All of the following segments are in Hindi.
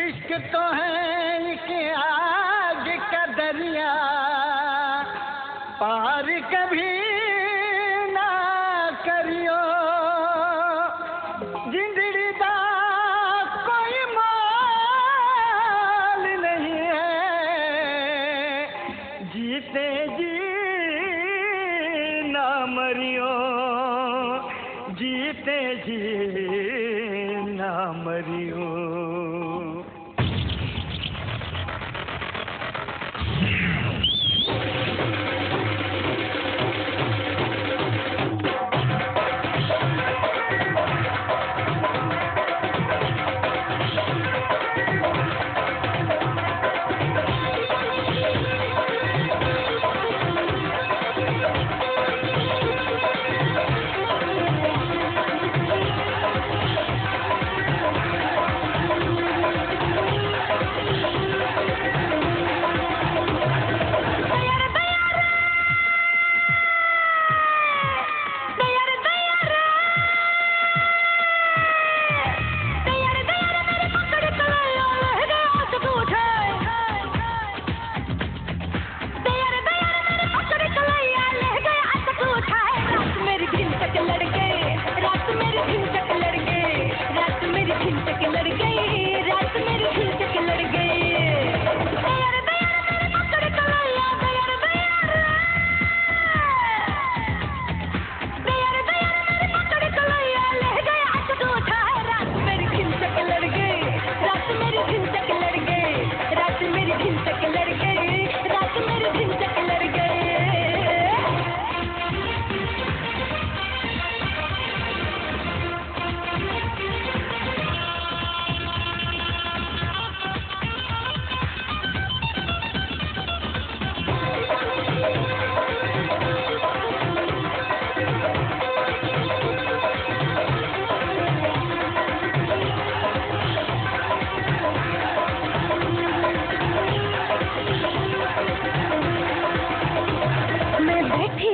इश्क तो है कि आग का दरिया, पार कभी ना करियो। जिंदड़ी दा कोई मोल नहीं है, जीते जी ना मरियो, जीते जी ना मरियो।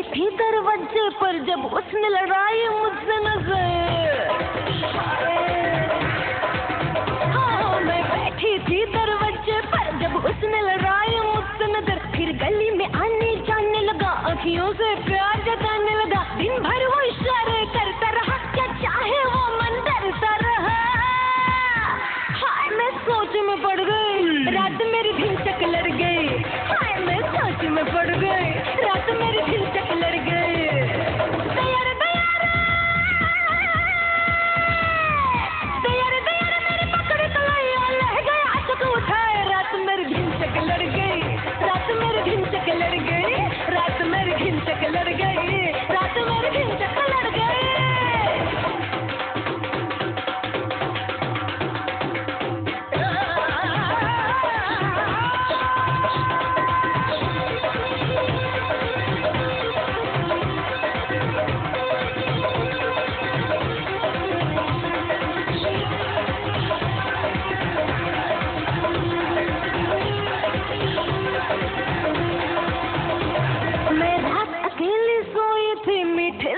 थी दरवाजे पर जब उसने लड़ाई मुझसे नजर। हाँ, मैं बैठी थी दरवाजे पर जब उसने लड़ाई मुझसे नजर। फिर गली में आने जाने लगा, आँखियों से प्यार जताने लगा। दिन भर वो इशारे करता रहा, क्या चाहे वो मन डरता रहा। हाय मैं सोच में पड़ गई, रात मेरी दिल तक लड़ गई। हाय मैं सोच में पड़ गई, रात मेरी दिल तक लड़ गई। दयार दयार दयार दयार मेरी पकड़ तो लह गया, आंसू को उठाए। रात मेरी दिल तक लड़ गई, रात मेरी दिल तक लड़ गई। रात मेरी दिल तक लड़ गई, रात मेरी दिल तक लड़ गई।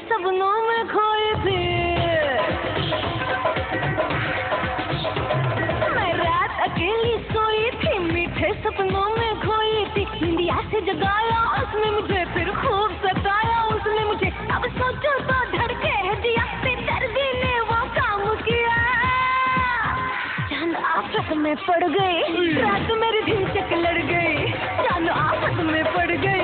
सपनों में खोई थी मैं, रात अकेली सोई थी, मीठे सपनों में खोई थी। इंडिया से जगाया उसने मुझे, फिर खूब सताया उसने मुझे। अब सोचो तो धड़के है जिया, बेदर्दी ने वो काम किया। जान आफत में पड़ गई, रात मेरी दिल तक लड़ गई। जान आफत में पड़ गई,